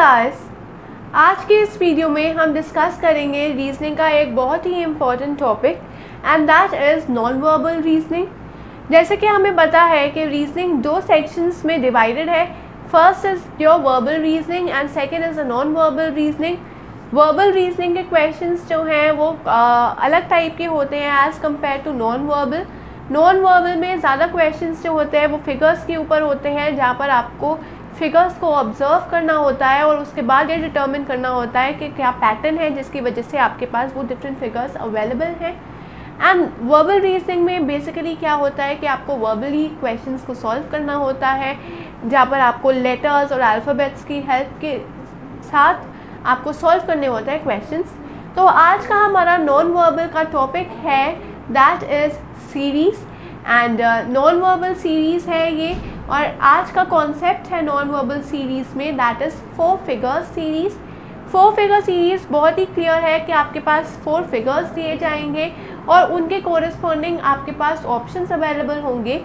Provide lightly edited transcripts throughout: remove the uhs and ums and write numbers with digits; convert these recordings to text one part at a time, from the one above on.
Guys, आज के इस वीडियो में हम डिस्कस करेंगे रीजनिंग का एक बहुत ही important topic and that is non verbal reasoning. जैसे कि हमें पता है कि रीजनिंग दो सेक्शंस में डिवाइडेड है। First is your verbal reasoning and second is a non verbal reasoning. Verbal reasoning के क्वेश्चंस जो हैं वो अलग टाइप के होते हैं as compare to non verbal. Non verbal में ज़्यादा क्वेश्चंस जो होते हैं वो फिगर्स के ऊपर होते हैं, जहाँ पर आपको फिगर्स को ऑब्जर्व करना होता है और उसके बाद ये डिटर्मिन करना होता है कि क्या पैटर्न है जिसकी वजह से आपके पास वो डिफरेंट फिगर्स अवेलेबल हैं। एंड वर्बल रीजनिंग में बेसिकली क्या होता है कि आपको वर्बली क्वेश्चंस को सॉल्व करना होता है, जहाँ पर आपको लेटर्स और अल्फ़ाबेट्स की हेल्प के साथ आपको सॉल्व करने होते हैं क्वेश्चंस। तो आज का हमारा नॉन वर्बल का टॉपिक है that is series and non verbal series है ये। और आज का कॉन्सेप्ट है नॉन वर्बल सीरीज़ में that is 4 figure series. 4 figure series बहुत ही क्लियर है कि आपके पास 4 फिगर्स दिए जाएंगे और उनके कोरिस्पॉन्डिंग आपके पास ऑप्शंस अवेलेबल होंगे।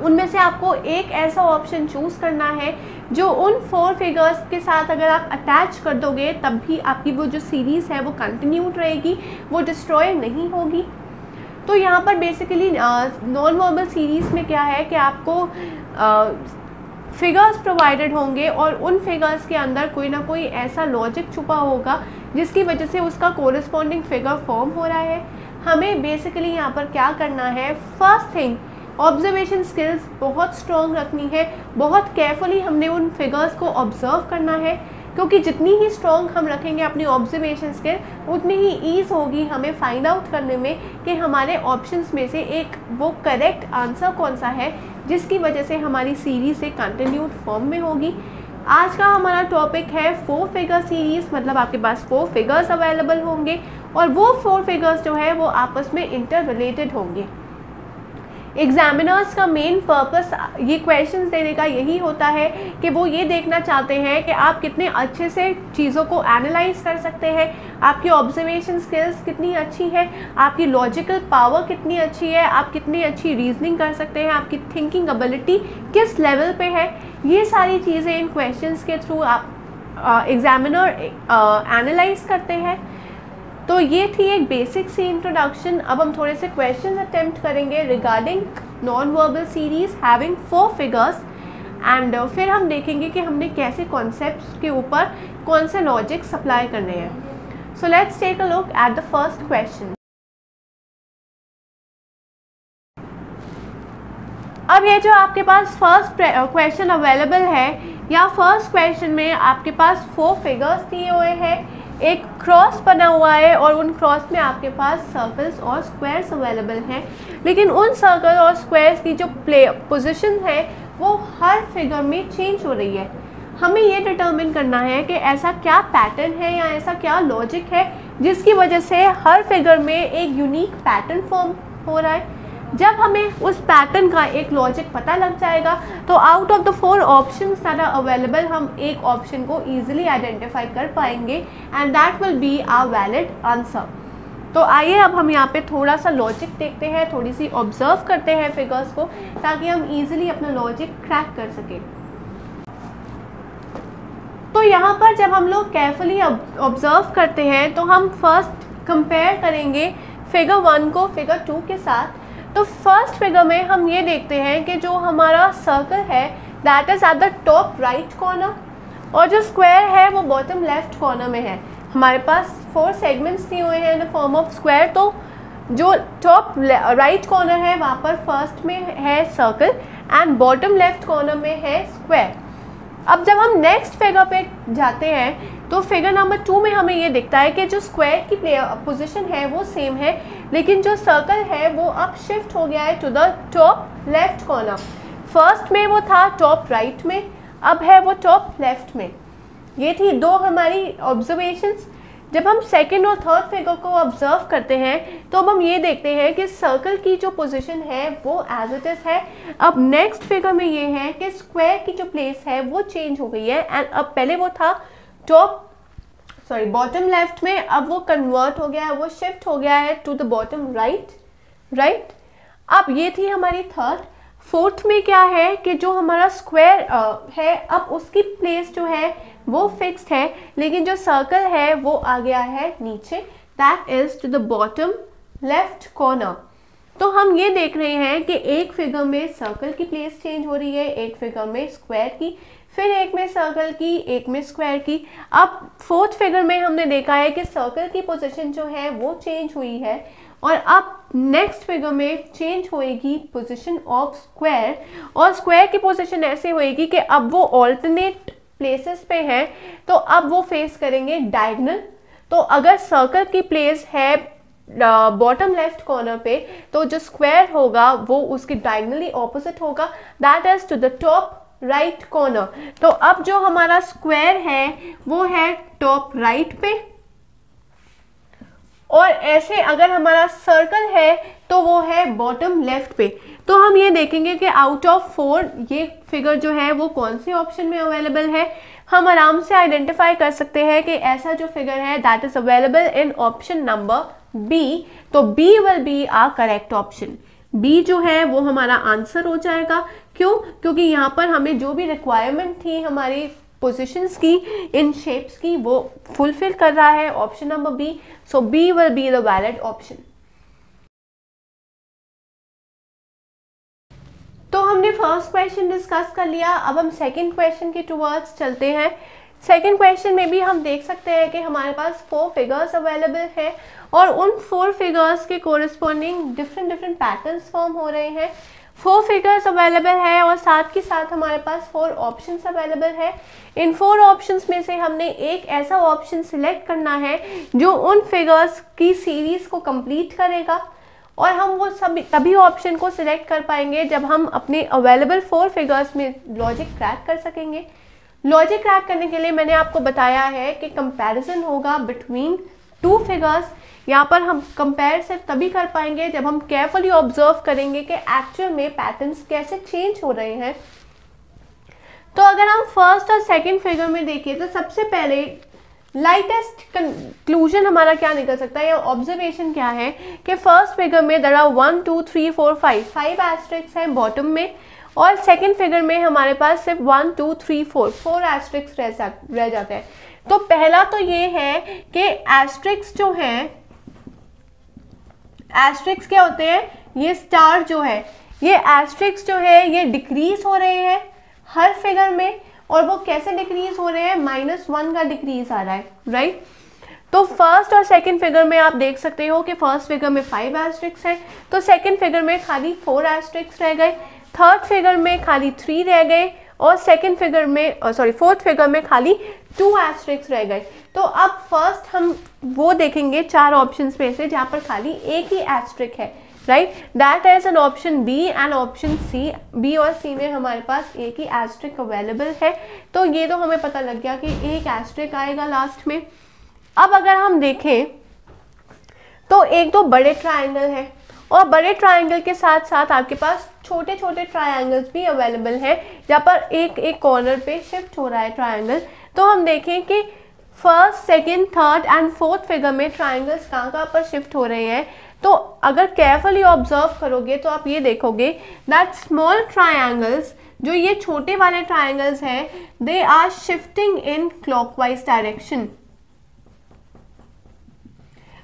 उनमें से आपको एक ऐसा ऑप्शन चूज़ करना है जो उन 4 फिगर्स के साथ अगर आप अटैच कर दोगे तब भी आपकी वो जो सीरीज़ है वो कंटिन्यूड रहेगी, वो डिस्ट्रॉय नहीं होगी। तो यहाँ पर बेसिकली नॉन वर्बल सीरीज़ में क्या है कि आपको फिगर्स प्रोवाइडेड होंगे और उन फिगर्स के अंदर कोई ना कोई ऐसा लॉजिक छुपा होगा जिसकी वजह से उसका कोरिस्पॉन्डिंग फिगर फॉर्म हो रहा है। हमें बेसिकली यहाँ पर क्या करना है, फर्स्ट थिंग ऑब्जर्वेशन स्किल्स बहुत स्ट्रॉन्ग रखनी है। बहुत केयरफुली हमने उन फिगर्स को ऑब्जर्व करना है, क्योंकि जितनी ही स्ट्रॉन्ग हम रखेंगे अपनी ऑब्जर्वेशन स्किल उतनी ही ईज़ होगी हमें फाइंड आउट करने में कि हमारे ऑप्शंस में से एक वो करेक्ट आंसर कौन सा है जिसकी वजह से हमारी सीरीज़ से कंटिन्यूड फॉर्म में होगी। आज का हमारा टॉपिक है 4 फिगर सीरीज़, मतलब आपके पास 4 फिगर्स अवेलेबल होंगे और वो 4 फिगर्स जो है वो आपस में इंटर रिलेटेड होंगे। एग्जामिनर्स का मेन पर्पस ये क्वेश्चंस देने का यही होता है कि वो ये देखना चाहते हैं कि आप कितने अच्छे से चीज़ों को एनालाइज कर सकते हैं, आपकी ऑब्जर्वेशन स्किल्स कितनी अच्छी है, आपकी लॉजिकल पावर कितनी अच्छी है, आप कितनी अच्छी रीजनिंग कर सकते हैं, आपकी थिंकिंग एबिलिटी किस लेवल पे है। ये सारी चीज़ें इन क्वेश्चंस के थ्रू आप एग्जामिनर एनालाइज करते हैं। तो ये थी एक बेसिक सी इंट्रोडक्शन। अब हम थोड़े से क्वेश्चन अटेम्प्ट करेंगे regarding non verbal series having 4 figures and फिर हम देखेंगे कि हमने कैसे कॉन्सेप्ट्स के ऊपर कौन से लॉजिक्स अप्लाई करने हैं। So let's take a look at the first question. अब ये जो आपके पास फर्स्ट क्वेश्चन अवेलेबल है, या फर्स्ट क्वेश्चन में आपके पास 4 फिगर्स दिए हुए हैं, एक क्रॉस बना हुआ है और उन क्रॉस में आपके पास सर्कल्स और स्क्वायर्स अवेलेबल हैं। लेकिन उन सर्कल और स्क्वायर्स की जो पोजीशन है वो हर फिगर में चेंज हो रही है। हमें ये डिटर्मिन करना है कि ऐसा क्या पैटर्न है या ऐसा क्या लॉजिक है जिसकी वजह से हर फिगर में एक यूनिक पैटर्न फॉर्म हो रहा है। जब हमें उस पैटर्न का एक लॉजिक पता लग जाएगा तो out of the 4 options that are available हम एक ऑप्शन को ईजिली आइडेंटिफाई कर पाएंगे and that will be our valid answer. तो आइए अब हम यहाँ पे थोड़ा सा लॉजिक देखते हैं, थोड़ी सी ऑब्जर्व करते हैं फिगर्स को, ताकि हम ईजिली अपना लॉजिक क्रैक कर सकें। तो यहाँ पर जब हम लोग केयरफुली ऑब्जर्व करते हैं तो हम फर्स्ट कंपेयर करेंगे फिगर 1 को फिगर 2 के साथ। तो फर्स्ट फिगर में हम ये देखते हैं कि जो हमारा सर्कल है that is at the top right corner और जो स्क्वायर है वो बॉटम लेफ्ट कॉर्नर में है। हमारे पास 4 सेगमेंट्स दिए हुए हैं in the form of square. तो जो टॉप राइट कॉर्नर है वहाँ पर फर्स्ट में है circle and bottom left corner में है स्क्वायर। अब जब हम नेक्स्ट फिगर पे जाते हैं तो फिगर नंबर 2 में हमें ये दिखता है कि जो स्क्वायर की पोजीशन है वो सेम है, लेकिन जो सर्कल है वो अब शिफ्ट हो गया है to the top left corner. First में वो था टॉप राइट में, अब है वो टॉप लेफ्ट में। ये थी 2 हमारी ऑब्जर्वेशंस। जब हम सेकंड और थर्ड फिगर को ऑब्जर्व करते हैं तो अब हम ये देखते हैं कि सर्कल की जो पोजीशन है वो एज इट इज़ है। अब नेक्स्ट फिगर में ये है कि स्क्वायर की जो प्लेस है वो चेंज हो गई है एंड अब पहले वो था बॉटम लेफ्ट में, अब वो कन्वर्ट हो गया है, वो शिफ्ट हो गया है टू द बॉटम राइट। अब ये थी हमारी थर्ड। फोर्थ में क्या है कि जो हमारा स्क्वायर है अब उसकी प्लेस जो है वो फिक्स्ड है, लेकिन जो सर्कल है वो आ गया है नीचे, that is to the bottom left corner. तो हम ये देख रहे हैं कि एक फिगर में सर्कल की प्लेस चेंज हो रही है, एक फिगर में स्क्वायर की, फिर एक में सर्कल की, एक में स्क्वायर की। अब फोर्थ फिगर में हमने देखा है कि सर्कल की पोजीशन जो है वो चेंज हुई है, और अब नेक्स्ट फिगर में चेंज होएगी पोजीशन ऑफ स्क्वायर, और स्क्वायर की पोजीशन ऐसे होएगी कि अब वो ऑल्टरनेट प्लेसेस पे है, तो अब वो फेस करेंगे डायगोनल। तो अगर सर्कल की प्लेस है बॉटम लेफ्ट कॉर्नर पे, तो जो स्क्वायर होगा वो उसकी डायगोनली ऑपोजिट होगा, that is to the top right corner. तो अब जो हमारा स्क्वायर है वो है टॉप राइट पे, और ऐसे अगर हमारा सर्कल है तो वो है बॉटम लेफ्ट पे। तो हम ये देखेंगे कि आउट ऑफ 4 ये फिगर जो है वो कौन से ऑप्शन में अवेलेबल है। हम आराम से आइडेंटिफाई कर सकते हैं कि ऐसा जो फिगर है that is available in option number B. तो B will be a correct option. B जो है वो हमारा आंसर हो जाएगा। क्यों? क्योंकि यहाँ पर हमें जो भी रिक्वायरमेंट थी हमारी पोजीशंस की, इन शेप्स की, वो फुलफिल कर रहा है option number B. So B will be the valid option. तो हमने फर्स्ट क्वेश्चन डिस्कस कर लिया, अब हम सेकंड क्वेश्चन के टुवर्ड्स चलते हैं। सेकंड क्वेश्चन में भी हम देख सकते हैं कि हमारे पास 4 फिगर्स अवेलेबल है, और उन 4 फिगर्स के कोरिस्पॉन्डिंग डिफरेंट पैटर्न्स फॉर्म हो रहे हैं। 4 फिगर्स अवेलेबल है और साथ के साथ हमारे पास 4 ऑप्शंस अवेलेबल है। इन 4 ऑप्शंस में से हमने एक ऐसा ऑप्शन सिलेक्ट करना है जो उन फिगर्स की सीरीज को कंप्लीट करेगा, और हम वो सभी तभी ऑप्शन को सिलेक्ट कर पाएंगे जब हम अपने अवेलेबल 4 फिगर्स में लॉजिक क्रैक कर सकेंगे। लॉजिक क्रैक करने के लिए मैंने आपको बताया है कि कंपैरिजन होगा बिटवीन 2 फिगर्स। यहाँ पर हम कंपेयर सिर्फ तभी कर पाएंगे जब हम केयरफुली ऑब्जर्व करेंगे कि एक्चुअल में पैटर्न्स कैसे चेंज हो रहे हैं। तो अगर हम फर्स्ट और सेकंड फिगर में देखें तो सबसे पहले लाइटेस्ट कंक्लूजन हमारा क्या निकल सकता है या ऑब्जर्वेशन क्या है कि फर्स्ट फिगर में देयर आर 1 2 3 4 5 एस्ट्रिक्स हैं बॉटम में, और सेकंड फिगर में हमारे पास सिर्फ 1 2 3 4 एस्ट्रिक्स रह जाते हैं। तो पहला तो ये है कि एस्ट्रिक्स जो है, एस्ट्रिक्स क्या होते हैं, ये स्टार जो है, ये एस्ट्रिक्स जो है ये डिक्रीज हो रहे हैं हर फिगर में, और वो कैसे डिक्रीज हो रहे हैं, -1 का डिक्रीज आ रहा है, राइट। तो फर्स्ट और सेकंड फिगर में आप देख सकते हो कि फर्स्ट फिगर में 5 एस्ट्रिक्स है, तो सेकंड फिगर में खाली 4 एस्ट्रिक्स रह गए, थर्ड फिगर में खाली 3 रह गए, और सेकंड फिगर में फोर्थ फिगर में खाली 2 एस्ट्रिक्स रह गए। तो अब फर्स्ट हम वो देखेंगे 4 ऑप्शंस में से जहाँ पर खाली एक ही एस्ट्रिक है, right, that is an option B and option C. B और सी में हमारे पास एक ही एस्ट्रिक अवेलेबल है, तो ये तो हमें पता लग गया कि एक एस्ट्रिक आएगा लास्ट में। अब अगर हम देखें तो एक दो बड़े ट्रायंगल है, और बड़े ट्रायंगल के साथ साथ आपके पास छोटे छोटे ट्रायंगल्स भी अवेलेबल हैं जहाँ पर एक एक कॉर्नर पे शिफ्ट हो रहा है ट्रायंगल। तो हम देखें कि first second third and fourth figure में ट्रायंगल्स कहाँ पर शिफ्ट हो रहे हैं। तो अगर केयरफुली ऑब्जर्व करोगे तो आप ये देखोगे दैट स्मॉल ट्रायंगल्स, जो ये छोटे वाले ट्रायंगल्स हैं, they are shifting in clockwise direction.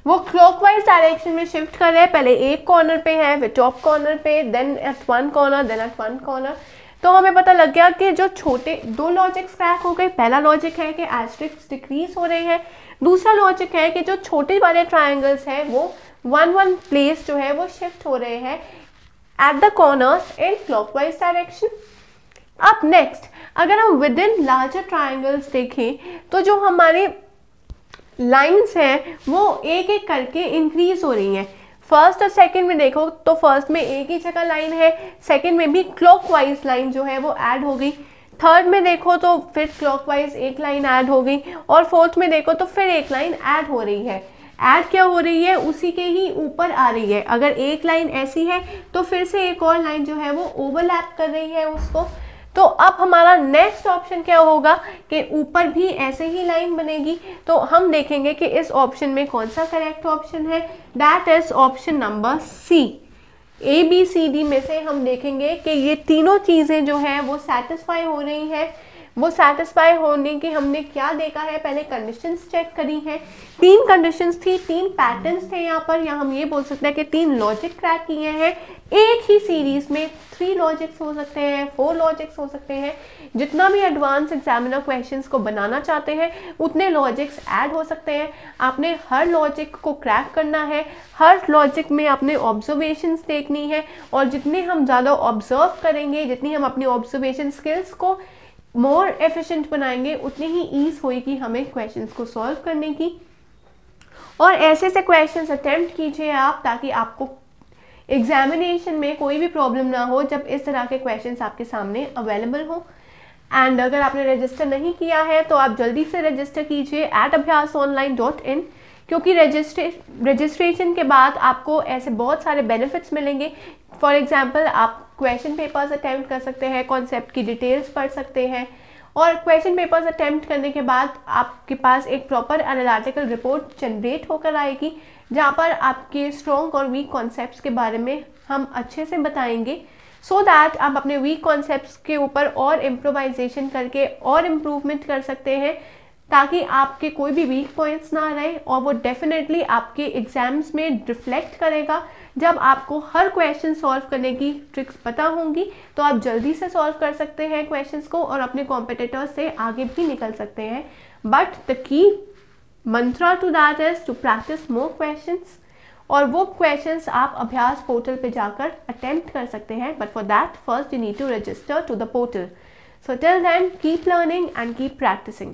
वो क्लॉकवाइज डायरेक्शन में शिफ्ट कर रहे हैं, पहले एक कॉर्नर पे है, फिर टॉप कॉर्नर पे, then at one corner, then at one corner. तो हमें पता लग गया कि जो छोटे 2 लॉजिक्स क्रैक हो गए। पहला लॉजिक है कि एस्ट्रिक्स डिक्रीज हो रहे हैं, दूसरा लॉजिक है कि जो छोटे वाले ट्रायंगल्स हैं वो 1 प्लेस जो है वो शिफ्ट हो रहे हैं at the corners in clockwise direction. अब नेक्स्ट अगर हम विद इन लार्जर ट्रायंगल्स देखें तो जो हमारे लाइंस हैं वो एक एक करके इंक्रीज हो रही हैं। फर्स्ट और सेकंड में देखो तो फर्स्ट में एक ही जगह लाइन है, सेकंड में भी क्लॉकवाइज लाइन जो है वो ऐड हो गई, थर्ड में देखो तो फिर क्लॉकवाइज एक लाइन ऐड हो गई, और फोर्थ में देखो तो फिर एक लाइन ऐड हो रही है। ऐड क्या हो रही है, उसी के ही ऊपर आ रही है। अगर एक लाइन ऐसी है तो फिर से एक और लाइन जो है वो ओवरलैप कर रही है उसको। तो अब हमारा नेक्स्ट ऑप्शन क्या होगा कि ऊपर भी ऐसे ही लाइन बनेगी। तो हम देखेंगे कि इस ऑप्शन में कौन सा करेक्ट ऑप्शन है, that is option number C. ABCD में से हम देखेंगे कि ये तीनों चीज़ें जो हैं वो सेटिस्फाई हो रही हैं। वो सेटिस्फाई होने की हमने क्या देखा है, पहले कंडीशंस चेक करी हैं। 3 कंडीशंस थी, 3 पैटर्न्स थे यहाँ पर, या हम ये बोल सकते हैं कि 3 लॉजिक क्रैक किए हैं। एक ही सीरीज में 3 लॉजिक्स हो सकते हैं, 4 लॉजिक्स हो सकते हैं। जितना भी एडवांस एग्जामिनर क्वेश्चंस को बनाना चाहते हैं उतने लॉजिक्स ऐड हो सकते हैं। आपने हर लॉजिक को क्रैक करना है, हर लॉजिक में आपने ऑब्जर्वेशंस देखनी है, और जितने हम ज़्यादा ऑब्जर्व करेंगे, जितनी हम अपनी ऑब्जर्वेशन स्किल्स को मोर एफिशिएंट बनाएंगे, उतनी ही ईज होगी हमें क्वेश्चंस को सॉल्व करने की। और ऐसे से क्वेश्चंस अटेम्प्ट कीजिए आप, ताकि आपको एग्जामिनेशन में कोई भी प्रॉब्लम ना हो जब इस तरह के क्वेश्चंस आपके सामने अवेलेबल हो। एंड अगर आपने रजिस्टर नहीं किया है तो आप जल्दी से रजिस्टर कीजिए @abhyasonline.in, क्योंकि रजिस्ट्रेशन के बाद आपको ऐसे बहुत सारे बेनिफिट्स मिलेंगे। फॉर एग्जांपल, आप क्वेश्चन पेपर्स अटेम्प्ट कर सकते हैं, कॉन्सेप्ट की डिटेल्स पढ़ सकते हैं, और क्वेश्चन पेपर्स अटेम्प्ट करने के बाद आपके पास एक प्रॉपर एनालिटिकल रिपोर्ट जनरेट होकर आएगी, जहाँ पर आपके स्ट्रॉन्ग और वीक कॉन्सेप्ट्स के बारे में हम अच्छे से बताएंगे, सो दैट आप अपने वीक कॉन्सेप्ट्स के ऊपर और इम्प्रोवाइजेशन करके और इम्प्रूवमेंट कर सकते हैं, ताकि आपके कोई भी वीक पॉइंट्स ना रहे, और वो डेफिनेटली आपके एग्जाम्स में रिफ्लेक्ट करेगा। जब आपको हर क्वेश्चन सॉल्व करने की ट्रिक्स पता होंगी तो आप जल्दी से सॉल्व कर सकते हैं क्वेश्चंस को, और अपने कॉम्पिटिटर्स से आगे भी निकल सकते हैं। But the key mantra to that is to practise more questions, और वो क्वेश्चंस आप अभ्यास पोर्टल पे जाकर अटेम्प्ट कर सकते हैं। But for that first you need to register to the portal. So till then keep learning and keep practising.